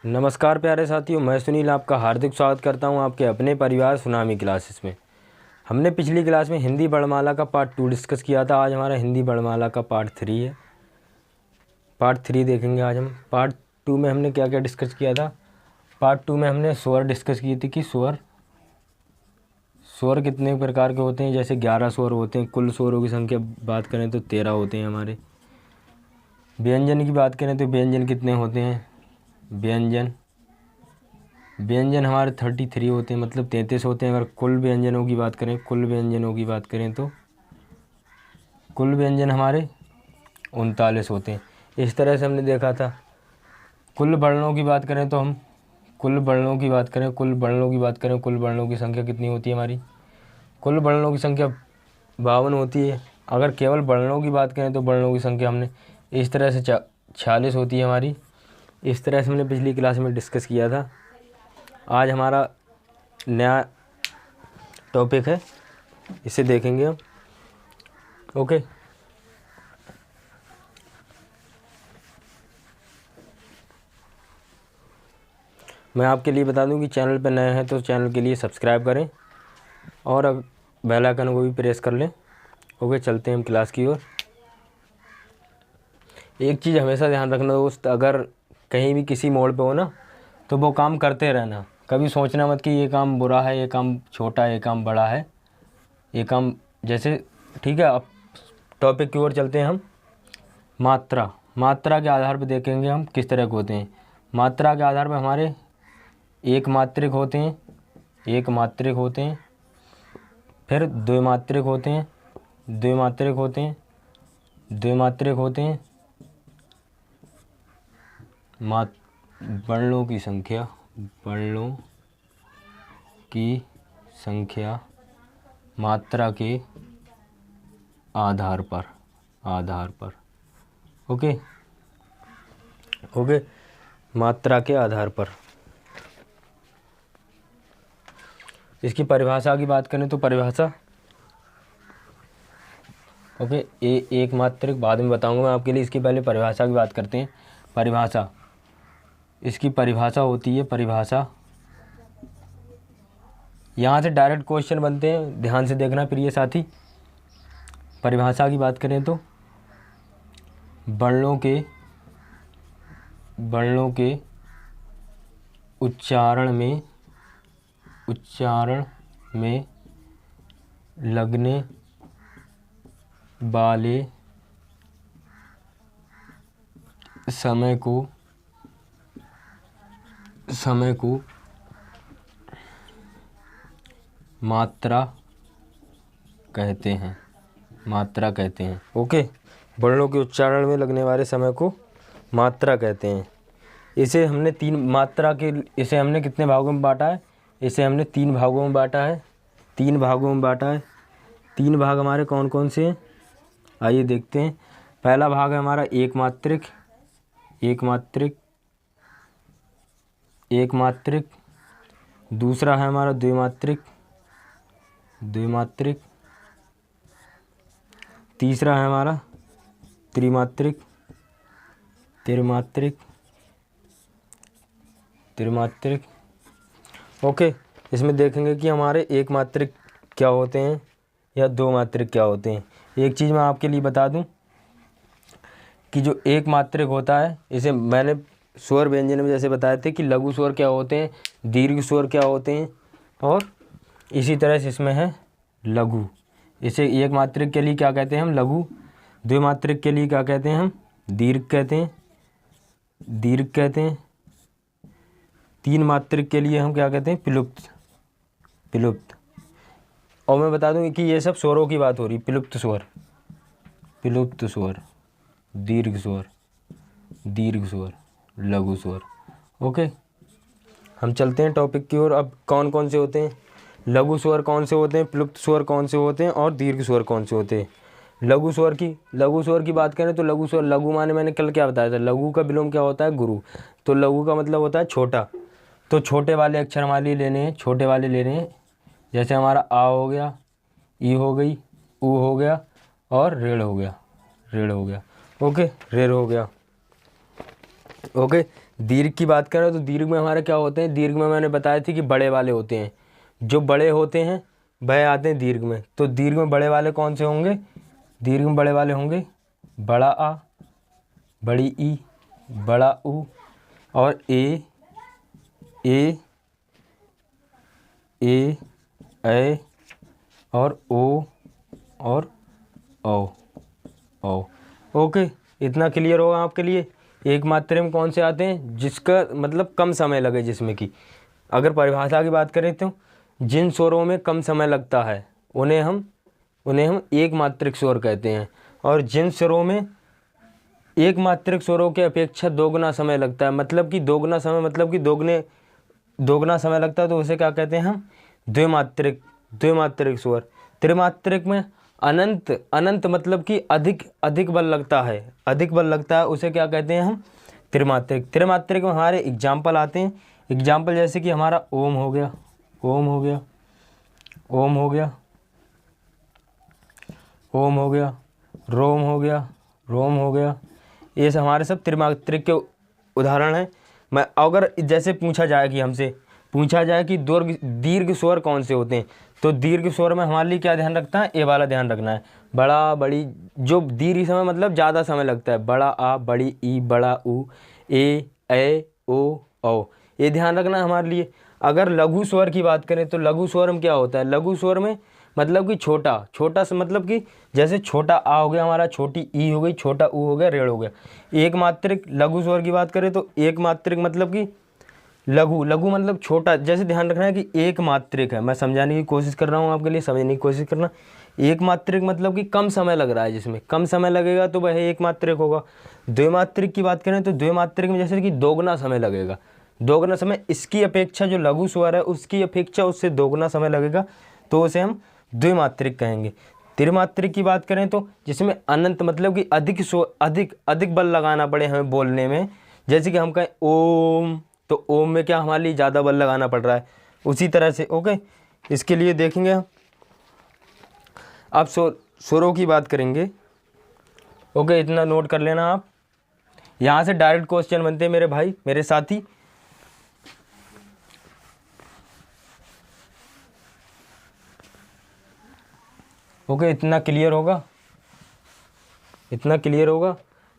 नमस्कार प्यारे साथियों, मैं सुनील आपका हार्दिक स्वागत करता हूं आपके अपने परिवार सुनामी क्लासेस में। हमने पिछली क्लास में हिंदी वर्णमाला का पार्ट 2 डिस्कस किया था। आज हमारा हिंदी वर्णमाला का पार्ट 3 है। पार्ट 3 देखेंगे आज हम। पार्ट 2 में हमने क्या क्या डिस्कस किया था। पार्ट 2 में हमने स्वर डिस्कस किए थे कि स्वर कितने प्रकार के होते हैं। जैसे 11 स्वर होते हैं। कुल स्वरों की संख्या बात करें तो 13 होते हैं हमारे। व्यंजन की बात करें तो व्यंजन कितने होते हैं। व्यंजन हमारे 33 होते हैं, मतलब 33 होते हैं। अगर कुल व्यंजनों की बात करें तो कुल व्यंजन हमारे 39 होते हैं। इस तरह से हमने देखा था। कुल वर्णों की बात करें तो हम कुल वर्णों की संख्या कितनी होती है हमारी। कुल वर्णों की संख्या 52 होती है। अगर केवल वर्णों की बात करें तो वर्णों की संख्या हमने इस तरह से 46 होती है हमारी। इस तरह से हमने पिछली क्लास में डिस्कस किया था। आज हमारा नया टॉपिक है, इसे देखेंगे हम। ओके, मैं आपके लिए बता दूं कि चैनल पर नए हैं तो चैनल के लिए सब्सक्राइब करें और अब बेल आइकन को भी प्रेस कर लें। ओके, चलते हैं हम क्लास की ओर। एक चीज़ हमेशा ध्यान रखना दोस्त, अगर कहीं भी किसी मोड़ पे हो ना तो वो काम करते रहना। कभी सोचना मत कि ये काम बुरा है, ये काम छोटा है, ये काम बड़ा है, ये काम जैसे। ठीक है, अब टॉपिक की ओर चलते हैं हम। मात्रा के आधार पर देखेंगे हम किस तरह के होते हैं। मात्रा के आधार पर हमारे एक मात्रिक होते हैं, फिर द्विमात्रिक होते हैं, वर्णों की संख्या मात्रा के आधार पर। ओके, मात्रा के आधार पर। इसकी परिभाषा की बात करें तो परिभाषा एक मात्रिक बाद में बताऊंगा मैं आपके लिए। इसकी पहले परिभाषा की बात करते हैं। इसकी परिभाषा होती है यहाँ से डायरेक्ट क्वेश्चन बनते हैं, ध्यान से देखना प्रिय साथी। परिभाषा की बात करें तो वर्णों के उच्चारण में लगने वाले समय को मात्रा कहते हैं। ओके, वर्णों के उच्चारण में लगने वाले समय को मात्रा कहते हैं। इसे हमने कितने भागों में बांटा है। इसे हमने 3 भागों में बांटा है। 3 भाग हमारे कौन कौन से हैं, आइए देखते हैं। पहला भाग है हमारा एक मात्रिक। दूसरा है हमारा द्विमात्रिक। तीसरा है हमारा त्रिमात्रिक। ओके, इसमें देखेंगे कि हमारे एक मात्रिक क्या होते हैं या दो मात्रिक क्या होते हैं। एक चीज़ मैं आपके लिए बता दूं कि जो एक मात्रिक होता है, इसे मैंने स्वर व्यंजन में जैसे बताए थे कि लघु स्वर क्या होते हैं, दीर्घ स्वर क्या होते हैं, और इसी तरह से इसमें है लघु। इसे एक मात्रिक के लिए क्या कहते हैं हम, लघु। द्विमात्रिक के लिए क्या कहते हैं हम, दीर्घ कहते हैं। तीन मात्रिक के लिए हम क्या कहते हैं, प्लुप्त। और मैं बता दूं कि ये सब स्वरों की बात हो रही। प्लुप्त स्वर, दीर्घ स्वर, लघु स्वर। ओके, हम चलते हैं टॉपिक की ओर। अब कौन कौन से होते हैं, लघु स्वर कौन से होते हैं, प्लुप्त स्वर कौन से होते हैं और दीर्घ स्वर कौन से होते हैं। लघु स्वर की बात करें तो लघु माने मैंने कल क्या बताया था, लघु का विलोम क्या होता है, गुरु। तो लघु का मतलब होता है छोटा। तो छोटे वाले अक्षर हमारे लिए लेने हैं, जैसे हमारा आ हो गया, ई हो गई, ऊ हो गया और रेड़ हो गया। ओके, रेड़ हो गया। ओके। दीर्घ की बात करें तो दीर्घ में हमारे क्या होते हैं, दीर्घ में मैंने बताया थी कि बड़े वाले होते हैं, जो बड़े होते हैं वह आते हैं दीर्घ में। तो दीर्घ में बड़े वाले कौन से होंगे, दीर्घ में बड़े वाले होंगे बड़ा आ, बड़ी ई, बड़ा ऊ, और ए और ओ और ओ। ओके, इतना क्लियर होगा आपके लिए। एक मात्रा में कौन से आते हैं, जिसका मतलब कम समय लगे, जिसमें कि अगर परिभाषा की बात करें तो जिन स्वरों में कम समय लगता है उन्हें हम एक मात्रिक स्वर कहते हैं, और जिन स्वरों में एक मात्रिक स्वरों के अपेक्षा दोगुना समय लगता है, मतलब कि दोगुना समय मतलब कि दोगुना समय लगता है, तो उसे क्या कहते हैं हम, द्विमात्रिक स्वर। त्रिमात्रिक में अनंत मतलब कि अधिक बल लगता है, उसे क्या कहते हैं हम, त्रिमात्रिक में हमारे एग्जाम्पल आते हैं। एग्जाम्पल जैसे कि हमारा ओम हो गया, ओम हो गया, रोम हो गया, ये सब हमारे सब त्रिमात्रिक के उदाहरण हैं। मैं अगर जैसे पूछा जाए कि दीर्घ स्वर कौन से होते हैं, तो दीर्घ स्वर में हमारे लिए क्या ध्यान रखना है, ए वाला ध्यान रखना है। बड़ा बड़ी, जो दीर्घ समय मतलब ज़्यादा समय लगता है, बड़ा आ, बड़ी ई, बड़ा ऊ, ए ओ औ, ये ध्यान रखना है हमारे लिए। अगर लघु स्वर की बात करें तो लघु स्वर में क्या होता है, लघु स्वर में मतलब कि छोटा सा, मतलब कि जैसे छोटा आ हो गया हमारा, छोटी ई हो गई, छोटा ऊ हो गया, रेड़ हो गया। एक मात्रिक लघु स्वर की बात करें तो एक मात्रिक मतलब कि लघु मतलब छोटा, जैसे ध्यान रखना है कि एक मात्रिक है, मैं समझाने की कोशिश कर रहा हूँ आपके लिए, समझने की कोशिश करना। एक मात्रिक मतलब कि कम समय लग रहा है, जिसमें कम समय लगेगा तो वह एक मात्रिक होगा। द्विमात्रिक की बात करें तो द्विमात्रिक में जैसे कि दोगुना समय लगेगा, दोगुना समय, इसकी अपेक्षा जो लघु स्वर है उसकी अपेक्षा उससे दोगुना समय लगेगा, तो उसे हम द्विमात्रिक कहेंगे। त्रिमात्रिक की बात करें तो जिसमें अनंत मतलब कि अधिक बल लगाना पड़े हमें बोलने में, जैसे कि हम कहें ओम, तो ओम में क्या हमारे लिए ज़्यादा बल लगाना पड़ रहा है, उसी तरह से। ओके, इसके लिए देखेंगे हम। अब स्वरों की बात करेंगे। ओके, इतना नोट कर लेना आप, यहाँ से डायरेक्ट क्वेश्चन बनते हैं मेरे भाई, मेरे साथी। ओके, इतना क्लियर होगा।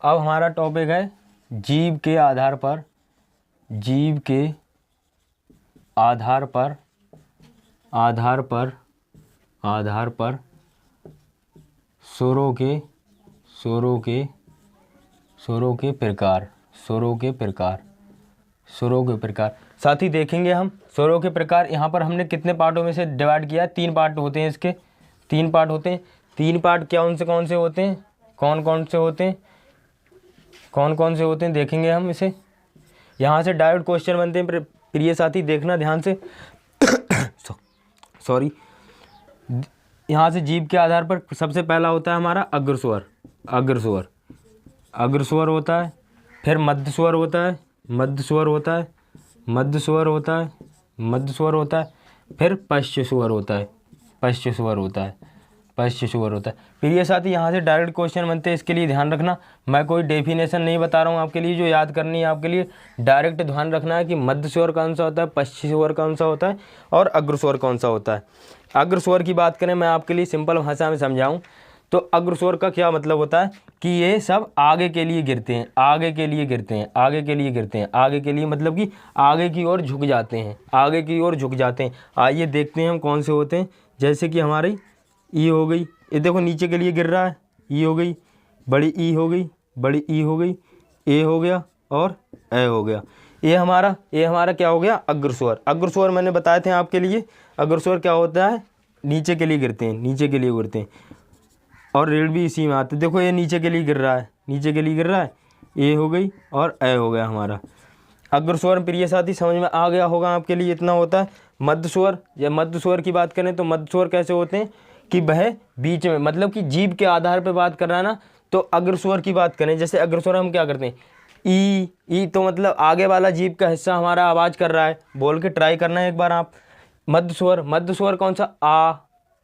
अब हमारा टॉपिक है जीव के आधार पर स्वरों के प्रकार। साथ ही देखेंगे हम स्वरों के प्रकार। यहाँ पर हमने कितने पार्टों में से डिवाइड किया है, 3 पार्ट होते हैं इसके, 3 पार्ट होते हैं। 3 पार्ट कौन से होते हैं, कौन से होते हैं देखेंगे हम इसे। यहाँ से डायरेक्ट क्वेश्चन बनते हैं प्रिय साथी, देखना ध्यान से। सॉरी, यहाँ से जीव के आधार पर सबसे पहला होता है हमारा अग्रस्वर होता है, फिर मध्य स्वर होता है, फिर पश्च स्वर होता है। प्रिय साथी, यहाँ से डायरेक्ट क्वेश्चन बनते हैं, इसके लिए ध्यान रखना। मैं कोई डेफिनेशन नहीं बता रहा हूँ आपके लिए, जो याद करनी है आपके लिए डायरेक्ट ध्यान रखना है कि मध्य स्वर कौन सा होता है, पश्च स्वर कौन सा होता है, और अग्रस्वर कौन सा होता है। अग्रस्वर की बात करें, मैं आपके लिए सिंपल भाषा में समझाऊँ तो अग्रस्वर का क्या मतलब होता है कि ये सब आगे के लिए गिरते हैं, आगे के लिए मतलब कि आगे की ओर झुक जाते हैं, आइए देखते हैं हम कौन से होते हैं। जैसे कि हमारी ई हो गई, ये देखो नीचे के लिए गिर रहा है, ई हो गई, बड़ी ई हो गई, ए हो गया और ए हो गया। ये हमारा क्या हो गया, अग्रस्वर मैंने बताए थे आपके लिए। अग्रस्वर क्या होता है, नीचे के लिए गिरते हैं, और रेड भी इसी में आते। देखो ये नीचे के लिए गिर रहा है, ए हो गई और ए हो गया हमारा अग्रस्वर। प्रिय साथी, समझ में आ गया होगा आपके लिए, इतना होता है मध्य स्वर। या मध्य स्वर की बात करें तो मध्य स्वर कैसे होते हैं कि वह बीच में, मतलब कि जीभ के आधार पर बात कर रहा है ना, तो अग्रस्वर की बात करें, जैसे अग्रस्वर हम क्या करते हैं, ई तो मतलब आगे वाला जीभ का हिस्सा हमारा आवाज़ कर रहा है, बोल के ट्राई करना है एक बार आप। मध्य स्वर कौन सा,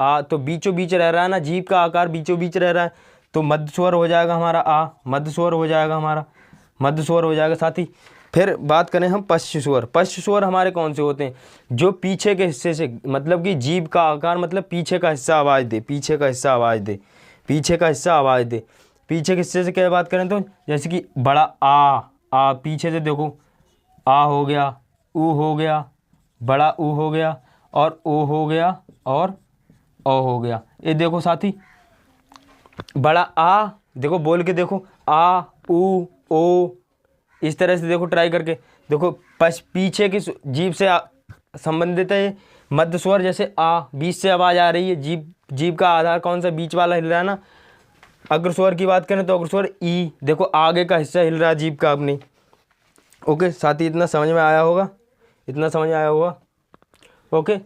आ तो बीचों बीच रह रहा है ना, जीभ का आकार बीचों बीच रह रहा है, तो मध्य स्वर हो जाएगा हमारा आ, मध्य स्वर हो जाएगा हमारा। मध्य स्वर हो जाएगा साथी। फिर बात करें हम पश्च स्वर। पश्च स्वर हमारे कौन से होते हैं, जो पीछे के हिस्से से, मतलब कि जीभ का आकार, मतलब पीछे का हिस्सा आवाज़ दे, पीछे का हिस्सा आवाज़ दे, पीछे का हिस्सा आवाज़ दे। पीछे के हिस्से से क्या बात करें तो जैसे कि बड़ा आ पीछे से देखो, आ हो गया, ऊ हो गया, बड़ा ऊ हो गया, और ओ हो गया, और ओ हो गया। ये देखो साथी, बड़ा आ देखो, बोल के देखो, आ ऊ ओ, इस तरह से देखो, ट्राई करके देखो। पीछे की जीभ से संबंधित है मध्य स्वर। जैसे आ, बीच से आवाज़ आ रही है, जीभ का आधार कौन सा, बीच वाला हिल रहा है ना। अग्र स्वर की बात करें तो अग्र स्वर ई, देखो आगे का हिस्सा हिल रहा है जीभ का अपनी। ओके साथी, इतना समझ में आया होगा, इतना समझ में आया होगा। ओके,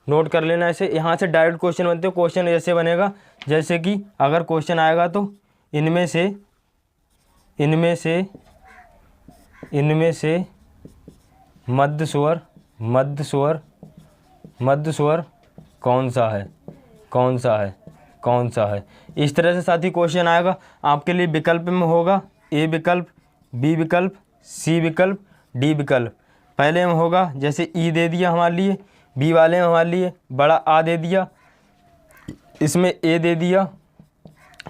नोट कर लेना ऐसे। यहाँ से डायरेक्ट क्वेश्चन बनते हो। क्वेश्चन ऐसे बनेगा जैसे कि अगर क्वेश्चन आएगा तो इनमें से मध्य स्वर कौन सा है, कौन सा है, कौन सा है, इस तरह से साथी क्वेश्चन आएगा आपके लिए। विकल्प में होगा ए विकल्प, बी विकल्प, सी विकल्प, डी विकल्प। पहले में होगा जैसे ई दे दिया हमारे लिए, बी वाले में हमारे लिए बड़ा आ दे दिया, इसमें ए दे दिया,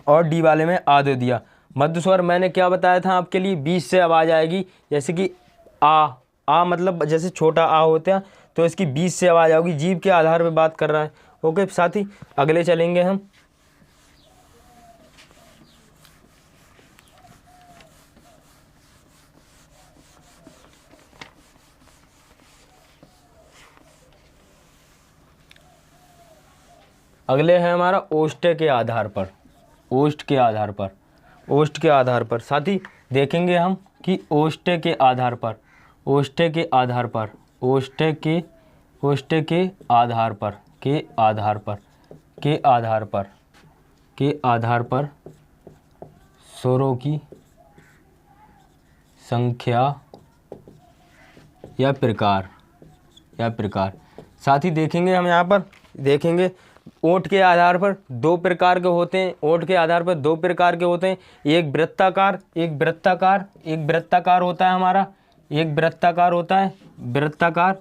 और डी वाले में आ दे दिया। मध्य स्वर मैंने क्या बताया था आपके लिए, बीच से आवाज़ आएगी। जैसे कि आ मतलब जैसे छोटा आ होता है तो इसकी बीच से आवाज़ आएगी, जीभ के आधार पे बात कर रहा है। ओके साथी, अगले चलेंगे हम। अगले है हमारा ओष्ठ के आधार पर, ओष्ठ के आधार पर, ओष्ठ के आधार पर साथी देखेंगे हम कि ओष्ठ के आधार पर, ओष्ठ के आधार पर, ओष्ठ के आधार पर, के आधार पर, के आधार पर, के आधार पर स्वरों की संख्या या प्रकार, या प्रकार। साथ ही देखेंगे हम यहाँ पर, देखेंगे ओठ के आधार पर दो प्रकार के होते हैं। ओठ के आधार पर दो प्रकार के होते हैं, एक वृत्ताकार, एक वृत्ताकार, एक वृत्ताकार होता है हमारा, एक वृत्ताकार होता है, वृत्ताकार,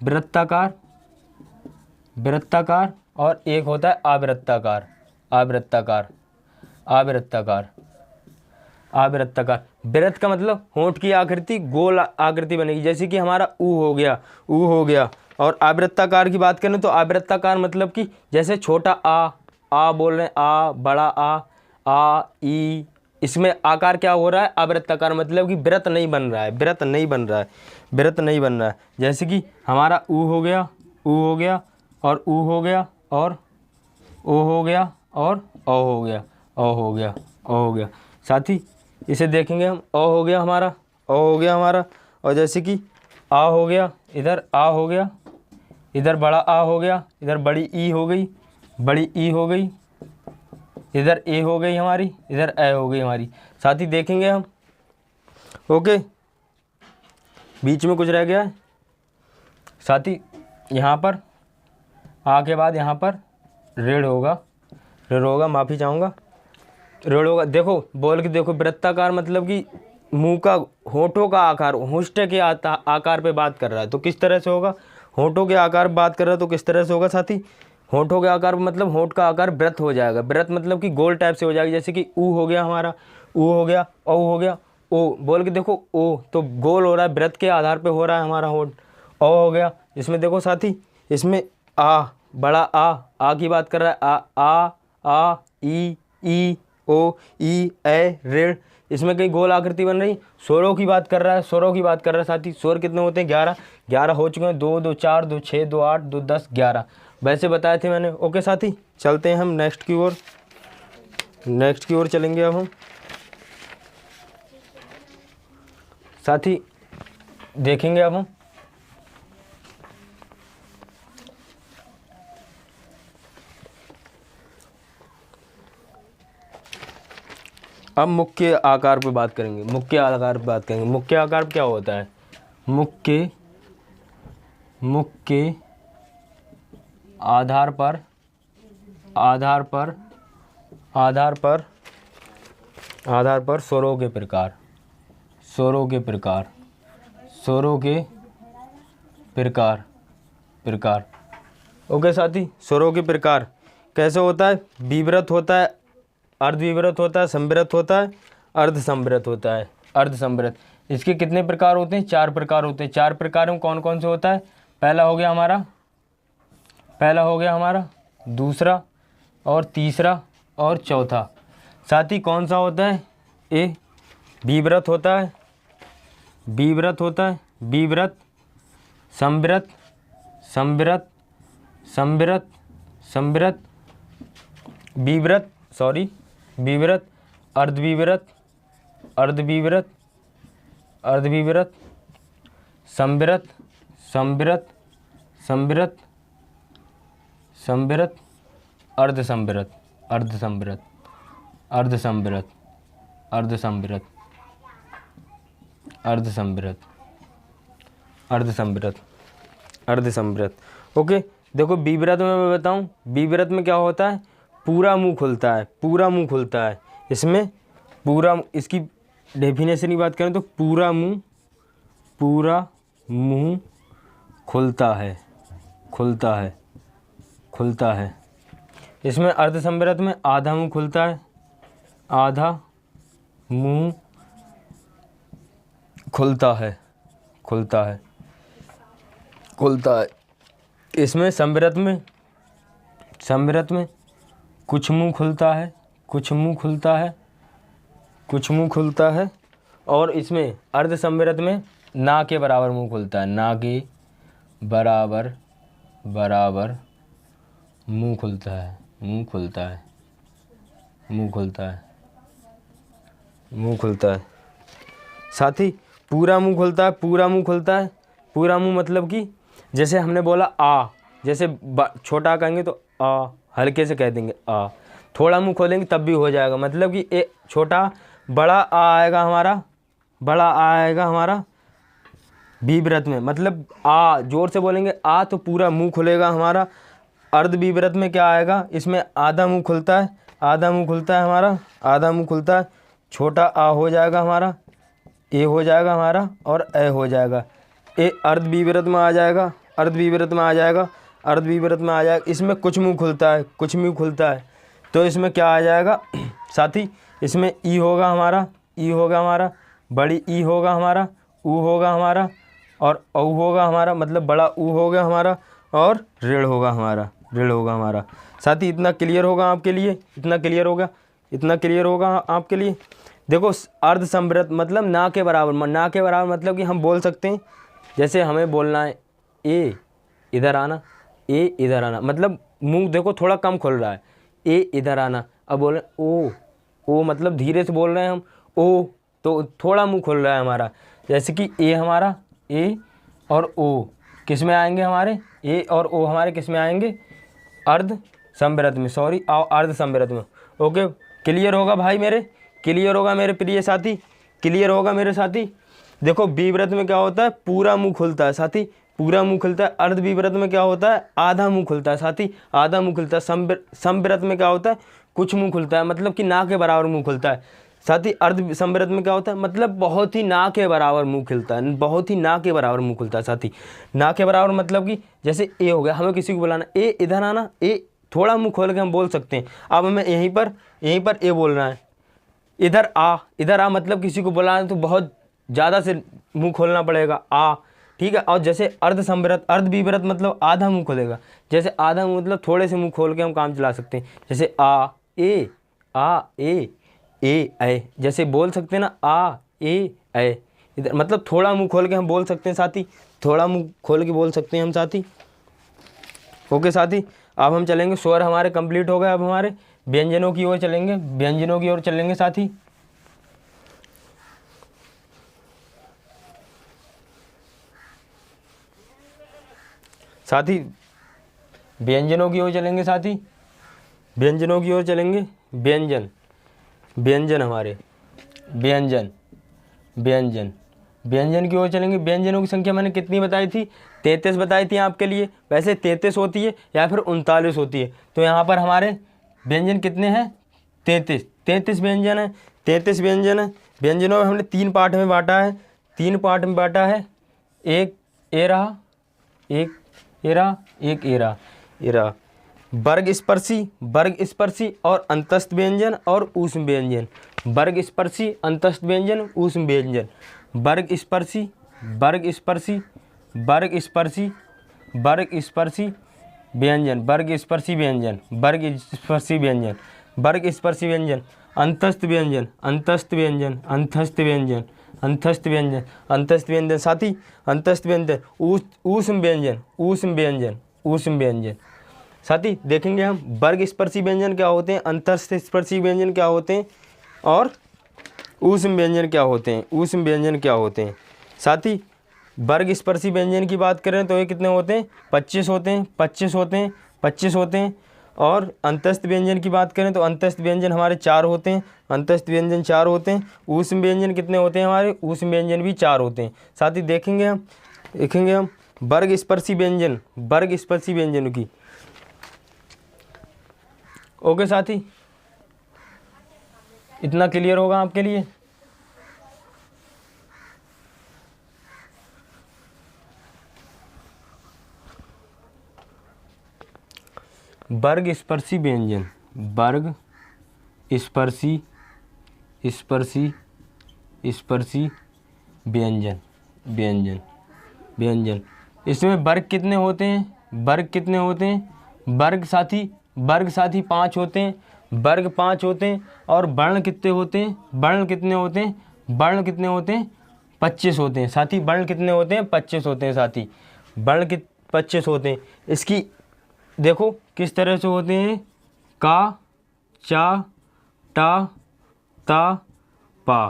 वृत्ताकार, वृत्ताकार, और एक होता है आवृत्ताकार, आवृत्ताकार, आवृत्ताकार, आवृत्ताकार। वृत्त का मतलब होंठ की आकृति, गोल आकृति बनेगी, जैसे कि हमारा ऊ हो गया, ऊ हो गया। और आवृत्ताकार की बात करें तो आवृत्ताकार मतलब कि जैसे छोटा आ बोल रहे हैं, आ, बड़ा आ ई, इसमें आकार क्या हो रहा है, आवृत्ताकार मतलब कि वृत्त नहीं बन रहा है, वृत्त नहीं बन रहा है, वृत्त नहीं बन रहा है। जैसे कि हमारा ऊ हो गया, ऊ हो गया, और ऊ हो गया, और ओ हो गया, और ओ हो गया, ओ हो गया, ओ हो गया। साथी इसे देखेंगे हम, ओ हो गया हमारा, ओ हो गया हमारा, और जैसे कि आ हो गया, इधर आ हो गया, इधर बड़ा आ हो गया, इधर बड़ी ई हो गई, बड़ी ई हो गई, इधर ए हो गई हमारी, इधर ए हो गई हमारी। साथ ही देखेंगे हम। ओके, बीच में कुछ रह गया है साथी, यहाँ पर आ के बाद यहाँ पर ऋण होगा, ऋण होगा, माफ़ी चाहूँगा, ऋण होगा। देखो बोल के देखो, वृत्ताकार मतलब कि मुंह का, होठों का आकार, होंठ के आकार पे बात कर रहा है तो किस तरह से होगा, होठों के आकार बात कर रहा है तो किस तरह से होगा साथी, होठों के आकार मतलब होठ का आकार वृत्त हो जाएगा, वृत्त मतलब कि गोल टाइप से हो जाएगा। जैसे कि ऊ हो गया हमारा, ऊ हो गया, ओ हो गया, ओ बोल के देखो, ओ तो गोल हो रहा है, वृत्त के आधार पे हो रहा है हमारा होठ। ओ हो गया, इसमें देखो साथी, इसमें आ, बड़ा आ की बात कर रहा है, आ ई ओ ई ए ऋण, इसमें कई गोल आकृति बन रही। स्वरों की बात कर रहा है, स्वरों की बात कर रहा है साथी। स्वर कितने होते हैं, 11, 11 हो चुके हैं, 2 2 4 2 6 2 8 2 10 11 वैसे बताए थे मैंने। ओके साथी, चलते हैं हम नेक्स्ट की ओर, नेक्स्ट की ओर चलेंगे अब हम साथी, देखेंगे अब हम अब मुख्य आकार पे बात करेंगे, मुख्य आकार पे बात करेंगे। मुख्य आकार क्या होता है, मुख्य आधार पर, आधार पर, आधार पर, आधार पर स्वरों के प्रकार, स्वरों के प्रकार, स्वरों के प्रकार, प्रकार। ओके साथी, स्वरों के प्रकार कैसे होता है? विवृत होता है, अर्धविवृत होता है, संवृत होता है, अर्धसंवृत होता है, अर्धसंवृत। इसके कितने प्रकार होते हैं? 4 प्रकार होते हैं। 4 प्रकार में कौन कौन से होता है? पहला हो गया हमारा, दूसरा और तीसरा और चौथा। साथी कौन सा होता है? ए विवृत होता है, विवृत होता है, विवृत, संवृत, संवृत, संवृत, संवृत, विवृत, विवृत, अर्धविवृत, अर्धविवृत, अर्धविवृत, संवृत, संवृत, संवृत, संवृत, अर्धसंवृत, अर्धसंवृत, अर्धसंवृत, अर्धसंवृत, अर्धसंवृत, अर्धसंवृत, अर्धसंवृत। ओके, देखो विवृत में मैं बताऊं, विवृत में क्या होता है? पूरा मुंह खुलता है, पूरा मुंह खुलता है। इसमें पूरा, इसकी डेफिनेशन की बात करें तो पूरा मुंह खुलता है, खुलता है, खुलता है। इसमें अर्धसंवृत में आधा मुंह खुलता है, आधा मुंह खुलता है, खुलता है, खुलता है। इसमें संवृत में कुछ मुंह खुलता है, कुछ मुंह खुलता है, कुछ मुंह खुलता है। और इसमें अर्धसंवृत में ना के बराबर मुंह खुलता है, ना के बराबर मुंह खुलता है, मुंह खुलता है, मुंह खुलता है, मुंह खुलता है। साथी पूरा मुंह खुलता है, पूरा मुंह खुलता है। पूरा मुंह मतलब कि जैसे हमने बोला आ, जैसे छोटा कहेंगे तो आ, हल्के से कह देंगे आ। थोड़ा मुंह खोलेंगे तब भी हो जाएगा, मतलब कि ए छोटा, बड़ा आ आएगा हमारा, बड़ा आ आएगा हमारा विवृत में। मतलब आ जोर से बोलेंगे आ तो पूरा मुंह खुलेगा हमारा। अर्ध विवृत में क्या आएगा? इसमें आधा मुंह खुलता है, आधा मुंह खुलता है हमारा, आधा मुंह खुलता है। छोटा आ हो जाएगा हमारा, ए हो जाएगा हमारा और ए हो जाएगा। ए अर्ध विवृत में आ जाएगा, अर्ध विवृत में आ जाएगा, अर्ध विवृत में आ जाएगा। इसमें कुछ मुंह खुलता है, कुछ मुंह खुलता है, तो इसमें क्या आ जाएगा साथी? इसमें ई होगा हमारा, ई होगा हमारा, बड़ी ई होगा हमारा, ऊ होगा हमारा और औ होगा हमारा, मतलब बड़ा ऊ होगा हमारा और ऋण होगा हमारा, ऋण होगा हमारा। साथी इतना क्लियर होगा आपके लिए, इतना क्लियर होगा, इतना क्लियर होगा आपके लिए। देखो अर्धसंवृत मतलब ना के बराबर, ना के बराबर मतलब कि हम बोल सकते हैं, जैसे हमें बोलना है ए इधर आना, ए इधर आना, मतलब मुंह देखो थोड़ा कम खुल रहा है, ए इधर आना। अब बोल रहे ओ मतलब धीरे से बोल रहे हैं हम, ओ तो थोड़ा मुंह खुल रहा है हमारा। जैसे कि ए हमारा, ए और ओ किस में आएंगे हमारे? ए और ओ हमारे किस में आएंगे? अर्ध संवृत में, अर्ध संवृत में। ओके, क्लियर होगा भाई मेरे, क्लियर होगा मेरे प्रिय साथी, क्लियर होगा मेरे साथी। देखो विवृत में क्या होता है? पूरा मुंह खुलता है साथी, पूरा मुंह खुलता है। अर्ध विवृत में क्या होता है? आधा मुंह खुलता है साथी, आधा मुंह खुलता है। संवृत में क्या होता है? कुछ मुंह खुलता है, मतलब कि ना के बराबर मुंह खुलता है साथी। अर्ध संवृत में क्या होता है? मतलब बहुत ही ना के बराबर मुंह खुलता है, बहुत ही ना के बराबर मुंह खुलता है साथी। ना के बराबर मतलब कि जैसे ए हो गया, हमें किसी को बुलाना, ए इधर आना, ए थोड़ा मुंह खोल के हम बोल सकते हैं। अब हमें यहीं पर ए बोलना है, इधर आ मतलब किसी को बुलाना तो बहुत ज़्यादा से मुंह खोलना पड़ेगा, आ, ठीक है। और जैसे अर्ध विवृत मतलब आधा मुंह खोलेगा, जैसे आधा मुंह मतलब थोड़े से मुंह खोल के हम काम चला सकते हैं। जैसे आ ए ऐ, जैसे बोल सकते हैं ना आ ए ऐ, इधर मतलब थोड़ा मुंह खोल के हम बोल सकते हैं साथी, थोड़ा मुंह खोल के बोल सकते हैं हम साथी। ओके साथी, अब हम चलेंगे, स्वर हमारे कंप्लीट हो गए, अब हमारे व्यंजनों की ओर चलेंगे, व्यंजनों की ओर चलेंगे साथी। साथी व्यंजनों की ओर चलेंगे साथी, व्यंजनों की ओर चलेंगे। व्यंजन हमारे व्यंजन की ओर चलेंगे। व्यंजनों की संख्या मैंने कितनी बताई थी? 33 बताई थी आपके लिए। वैसे 33 होती है या फिर 39 होती है, तो यहाँ पर हमारे व्यंजन कितने हैं? 33 व्यंजन है, 33 व्यंजन है। व्यंजनों में हमने 3 पार्ट में बांटा है, 3 पार्ट में बांटा है। एक ए रहा, एक ए रहा, एक ए रहा, ए रहा। वर्ग स्पर्शी, वर्ग स्पर्शी और अंतस्थ व्यंजन और ऊष्म व्यंजन। वर्ग स्पर्शी, अंतस्थ व्यंजन, ऊष्म व्यंजन। वर्ग स्पर्शी, वर्ग स्पर्शी, वर्ग स्पर्शी, वर्ग स्पर्शी व्यंजन, वर्ग स्पर्शी व्यंजन, वर्ग स्पर्शी व्यंजन, वर्ग स्पर्शी व्यंजन। अंतस्थ व्यंजन, अंतस्थ व्यंजन, अंतस्थ व्यंजन, अंतस्थ व्यंजन, अंतस्थ व्यंजन। साथी अंतस्थ व्यंजन, ऊष्म व्यंजन, ऊष्म व्यंजन, ऊष्म व्यंजन। साथी देखेंगे हम वर्ग स्पर्शी व्यंजन क्या होते हैं, अंतस्थ स्पर्शी व्यंजन क्या होते हैं और ऊष्म व्यंजन क्या होते हैं, ऊष्म व्यंजन क्या होते हैं। साथी वर्ग स्पर्शी व्यंजन की बात करें तो ये कितने होते हैं, 25 होते हैं, 25 होते हैं, 25 होते हैं। और अंतस्थ व्यंजन की बात करें तो अंतस्थ व्यंजन हमारे 4 होते हैं, अंतस्थ व्यंजन 4 होते हैं। ऊष्म व्यंजन कितने होते हैं हमारे, ऊष्म व्यंजन भी 4 होते हैं। साथ ही देखेंगे हम वर्ग स्पर्शी व्यंजन, वर्ग स्पर्शी व्यंजनों की। ओके साथी, इतना क्लियर होगा आपके लिए। वर्ग स्पर्शी व्यंजन, वर्ग स्पर्शी, स्पर्शी, स्पर्शी व्यंजन, व्यंजन, व्यंजन। इसमें वर्ग कितने होते हैं, वर्ग कितने होते हैं, वर्ग साथी, वर्ग साथी 5 होते हैं, वर्ग 5 होते हैं। और वर्ण कितने होते हैं, वर्ण कितने होते हैं, वर्ण कितने होते हैं, 25 होते हैं। साथी वर्ण कितने होते हैं, 25 होते हैं। साथी वर्ण 25 होते हैं। इसकी देखो किस तरह से होते हैं, का, चा, टा, ता, पा,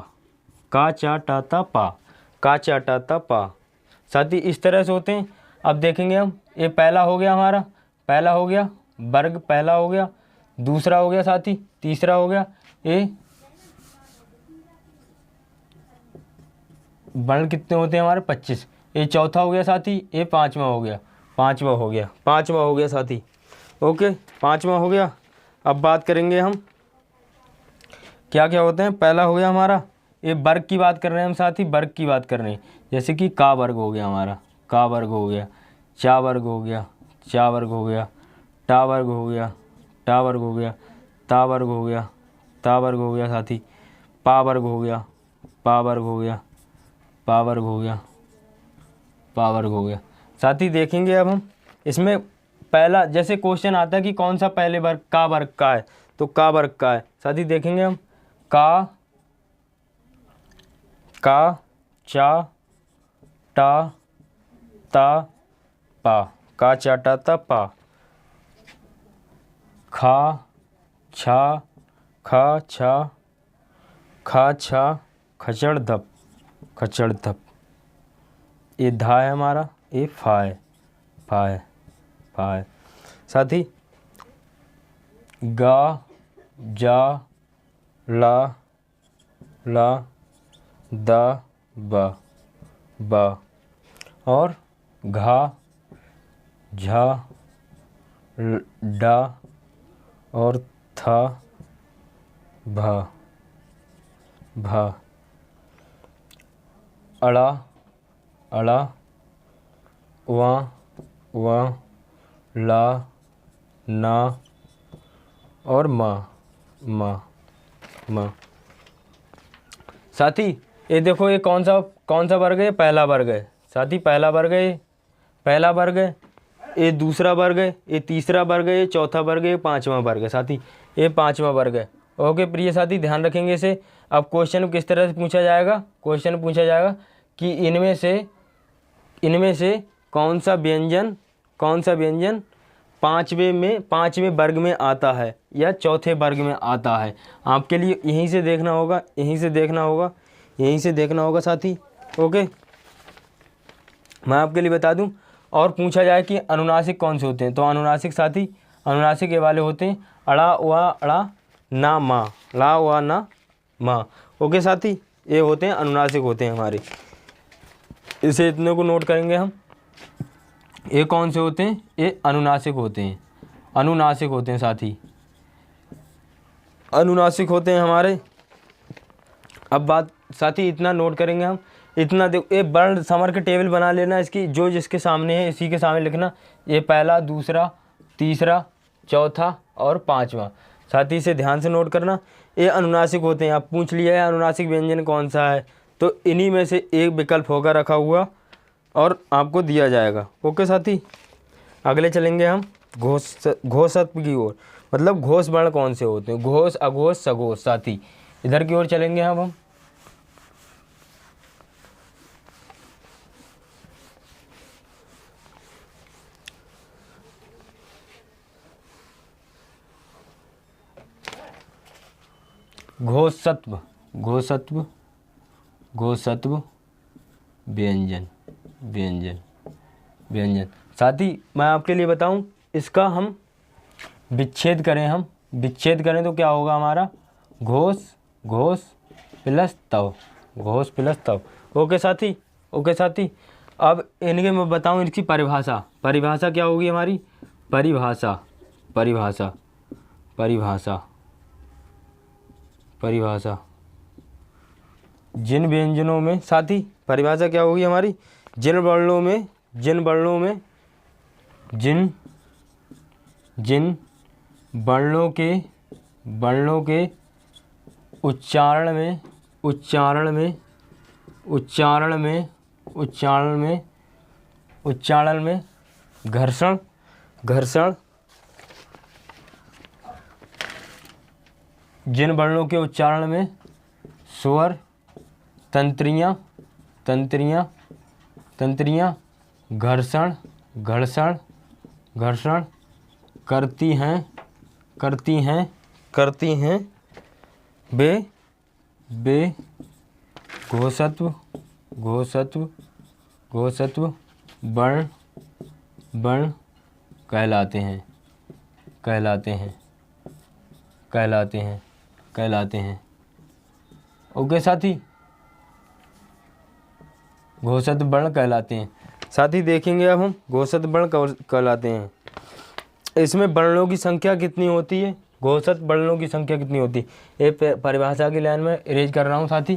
का, चा, टा, ता, पा, का, चा, टा, ता, पा। साथी इस तरह से होते हैं। अब देखेंगे हम, ये पहला हो गया हमारा, पहला हो गया वर्ग, पहला हो गया, दूसरा हो गया साथी, तीसरा हो गया। ये वर्ण कितने होते हैं हमारे, 25। ये चौथा हो गया साथी, ये 5वां हो गया, 5वां हो गया, 5वां हो गया साथी। ओके 5वां हो गया। अब बात करेंगे हम क्या क्या होते हैं। पहला हो गया हमारा, ये वर्ग की बात कर रहे हैं हम साथी, वर्ग की बात कर रहे हैं। जैसे कि का वर्ग हो गया हमारा, का वर्ग हो गया, चा वर्ग हो गया, चा वर्ग हो गया, टा वर्ग हो गया, टा वर्ग हो गया, ता वर्ग हो गया, ता वर्ग हो गया साथी, पा वर्ग हो गया, पा वर्ग हो गया, पा वर्ग हो गया, पा वर्ग हो गया। साथी देखेंगे अब हम इसमें पहला, जैसे क्वेश्चन आता है कि कौन सा पहले वर्ग का वर्ग का है, तो का वर्ग का है। साथी देखेंगे हम का, चा, टा, ता, पा, का, चा, टा, ता, पा। खा, छा, खा, छा, खा, छा, खचड़ धप, खचड़ धप। ये धा है हमारा, ये फा है, फा है, फा है। साथी गा, जा, ला, ला, दा, बा, बा। और घा, झा, डा और था, भा, भा। अड़ा, अड़ा, वा, वा, ला, ना और मा, मा, मा। साथी ये देखो, ये कौन सा वर्ग है, पहला वर्ग है साथी, पहला वर्ग है, पहला वर्ग है। ये दूसरा वर्ग है, ये तीसरा वर्ग है, ये चौथा वर्ग है, ये 5वां वर्ग है साथी, ये 5वां वर्ग है। ओके प्रिय साथी, ध्यान रखेंगे इसे। अब क्वेश्चन किस तरह से पूछा जाएगा, क्वेश्चन पूछा जाएगा कि इनमें से कौन सा व्यंजन 5वें वर्ग में आता है या चौथे वर्ग में आता है। आपके लिए यहीं से देखना होगा, यहीं से देखना होगा, यहीं से देखना होगा साथी। ओके मैं आपके लिए बता दूं। और पूछा जाए कि अनुनासिक कौन से होते हैं, तो अनुनासिक साथी, अनुनासिक ये वाले होते हैं अड़ा, वा, अड़ा, ना, मा, ला, वा, ना, मा। ओके साथी, ये होते हैं अनुनासिक होते हैं हमारे। इसे इतने को नोट करेंगे हम। ये कौन से होते हैं, ये अनुनासिक होते हैं, अनुनासिक होते हैं साथी, अनुनासिक होते हैं हमारे। अब बात साथी इतना नोट करेंगे हम, इतना देखो, एक वर्ण समर के टेबल बना लेना इसकी, जो जिसके सामने है इसी के सामने लिखना, ये पहला, दूसरा, तीसरा, चौथा और पाँचवा। साथ ही इसे ध्यान से नोट करना। ये अनुनासिक होते हैं, आप पूछ लिया है अनुनासिक व्यंजन कौन सा है, तो इन्हीं में से एक विकल्प होगा रखा हुआ और आपको दिया जाएगा। ओके साथी, अगले चलेंगे हम घोषत्व की ओर, मतलब घोष वर्ण कौन से होते हैं, घोष, अघोष, सघोष। साथी इधर की ओर चलेंगे हम। घोषत्व, घोषत्व, घोषत्व, व्यंजन, व्यंजन, व्यंजन। साथी मैं आपके लिए बताऊं, इसका हम विच्छेद करें, हम विच्छेद करें तो क्या होगा हमारा, घोष, घोष प्लस तव, घोष प्लस तव। ओके साथी, ओके साथी। अब इनके मैं बताऊं इनकी परिभाषा, परिभाषा क्या होगी हमारी, परिभाषा, परिभाषा, परिभाषा, परिभाषा। जिन व्यंजनों में, साथी परिभाषा क्या होगी हमारी, जिन वर्णों में, जिन वर्णों में, जिन जिन वर्णों के, वर्णों के उच्चारण में, उच्चारण में, उच्चारण में, उच्चारण में, उच्चारण में घर्षण, घर्षण, जिन वर्णों के उच्चारण में स्वर, तंत्रियाँ, तंत्रियाँ, तंत्रियाँ घर्षण, घर्षण, घर्षण करती हैं, करती हैं, करती हैं, वे, वे घोषत्व, घोषत्व, घोषत्व वर्ण, वर्ण कहलाते हैं, कहलाते हैं, कहलाते हैं, कहलाते हैं। ओके साथी, घोषित वर्ण कहलाते हैं। साथी देखेंगे अब हम घोषित वर्ण कहलाते हैं। इसमें वर्णों की संख्या कितनी होती है, घोषित वर्णों की संख्या कितनी होती है, ये परिभाषा की लाइन में इरेज कर रहा हूँ साथी।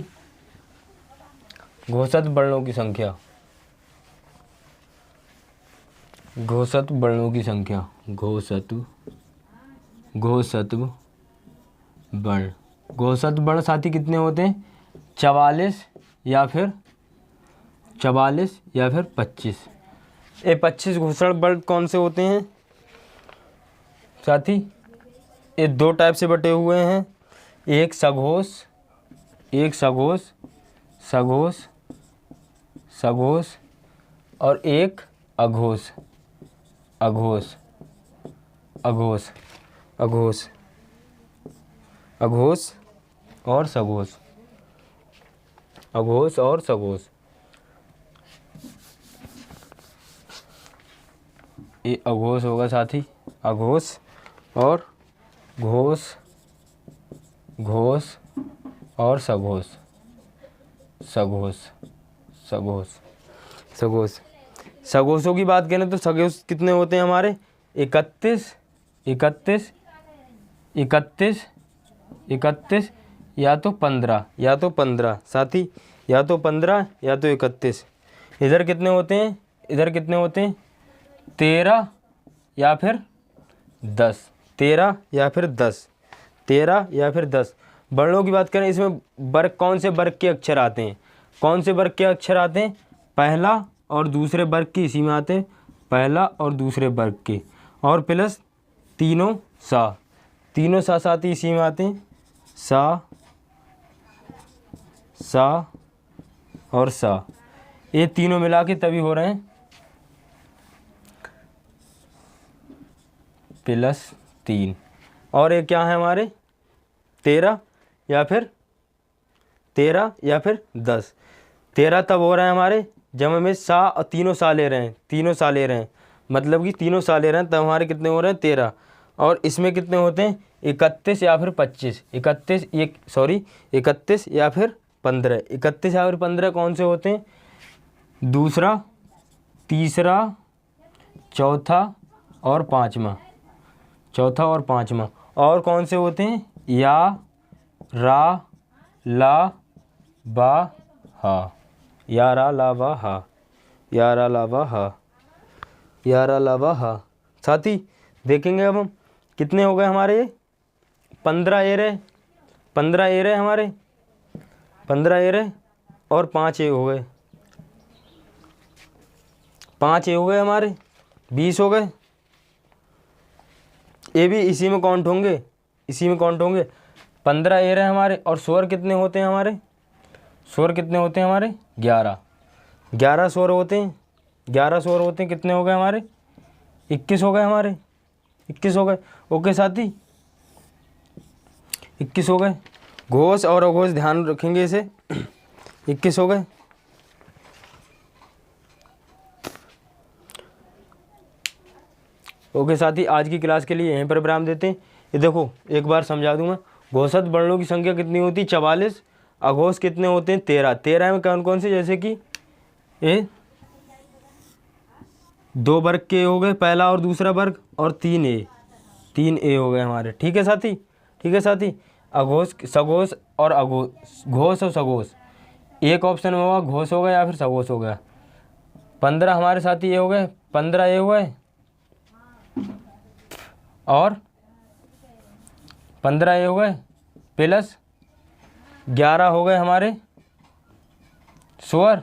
घोषित वर्णों की संख्या, घोषित वर्णों की संख्या, घोषित, घोषित वर्ण, घोषित वर्ण साथी कितने होते हैं, 44 या फिर 44 या फिर 25। ये 25 घोषण वर्ण कौन से होते हैं साथी, ये दो टाइप से बटे हुए हैं, एक सघोष, एक सघोष, सघोष, सघोष और एक अघोष, अघोष, अघोष, अघोष, अघोष और सघोष, अघोष और सघोष। ये अघोष होगा साथी, अघोष और घोष, घोष और सघोष, सघोष, सघोष, सघोष। सघोषों की बात करें तो सघोष कितने होते हैं हमारे, 31, 31, 31, 31 या तो 15, या तो 15 साथी, या तो 15 या तो 31। इधर कितने होते हैं, इधर कितने होते हैं, 13 या फिर 10, 13 या फिर 10, 13 या फिर 10। वर्णों की बात करें, इसमें वर्ग, कौन से वर्ग के अक्षर आते हैं, कौन से वर्ग के अक्षर आते हैं, पहला और दूसरे वर्ग के इसी में आते हैं, पहला और दूसरे वर्ग के, और प्लस तीनों सा, तीनों सा साथी इसी में आते हैं, सा, सा और सा, ये तीनों मिला के तभी हो रहे हैं +3। और ये क्या है हमारे, 13 या फिर 13 या फिर 10। 13 तब हो रहा है हमारे जब हमें सा और तीनों सा ले रहे हैं, तीनों सा ले रहे हैं, मतलब कि तीनों सा ले रहे हैं, तब हमारे कितने हो रहे हैं, 13। और इसमें कितने होते हैं, 31 या फिर 25, 31 31 या फिर 15। 31 या फिर 15 कौन से होते हैं, दूसरा, तीसरा, चौथा और पाँचवा, चौथा और पाँचवा। और कौन से होते हैं, या, रा, ला, बा हा, यारा लावा हा, यारा लावा हा, यारा लावा हा। साथी देखेंगे अब हम कितने हो गए हमारे ये 15 ए रहे, 15 ए रहे हमारे, 15 ए रहे और 5 ए हो गए, 5 ए हो गए हमारे, 20 हो गए। ए भी इसी में काउंट होंगे, इसी में काउंट होंगे। 15 ए रहे हमारे और स्वर कितने होते हैं हमारे, स्वर कितने होते हैं हमारे 11, 11 स्वर होते हैं, 11 स्वर होते हैं। कितने हो गए हमारे 21 हो गए हमारे, 21 हो गए। ओके साथी 21 हो गए। घोष और अघोष ध्यान रखेंगे इसे। 21 हो गए। ओके साथी आज की क्लास के लिए यहीं पर विराम देते हैं। ये देखो एक बार समझा दूंगा। घोषित वर्णों की संख्या कितनी होती है 44, अघोष कितने होते हैं 13। 13 में कौन कौन से, जैसे कि ए 2 वर्ग के हो गए, पहला और दूसरा वर्ग, और 3 ए, 3 ए हो गए हमारे। ठीक है साथी, ठीक है साथी। अघोष, सघोष और अघोष, घोष और सघोष, एक ऑप्शन में होगा घोष हो गया या फिर सघोष हो गया। 15 हमारे साथी ये हो गए, 15 ये हो गए और 15 ये हो गए प्लस 11 हो गए हमारे स्वर।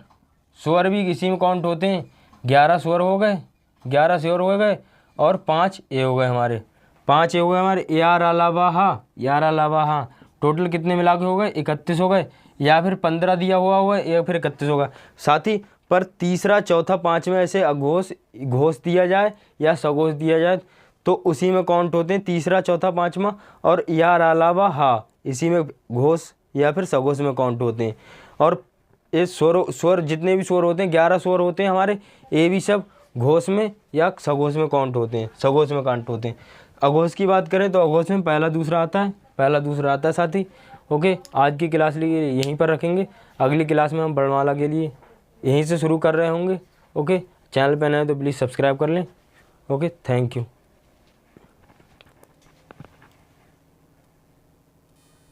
स्वर भी इसी में काउंट होते हैं। 11 स्वर हो गए, 11 स्वर हो गए और 5 ए हो गए हमारे, 5 ए हो गए हमारे। यार अलावा हा, यार अलावा हा, टोटल कितने मिला के हो गए 31 हो गए, या फिर 15 दिया हुआ होगा या फिर 31 होगा साथी। पर तीसरा चौथा पाँचवें ऐसे अघोष घोष दिया जाए या सघोष दिया जाए तो उसी में काउंट होते हैं तीसरा चौथा पाँचवा, और यार अलावा हा इसी में घोष या फिर सघोष में काउंट होते हैं। और ये स्वर जितने भी स्वर होते हैं 11 स्वर होते हैं हमारे, ये भी सब घोष में या सघोष में काउंट होते हैं, सघोष में काउंट होते हैं। अघोष की बात करें तो अघोष में पहला दूसरा आता है, पहला दूसरा आता है साथी। ओके आज की क्लास लिए यहीं पर रखेंगे। अगली क्लास में हम वर्णमाला के लिए यहीं से शुरू कर रहे होंगे। ओके चैनल पर नए तो प्लीज़ सब्सक्राइब कर लें। Okay thank you.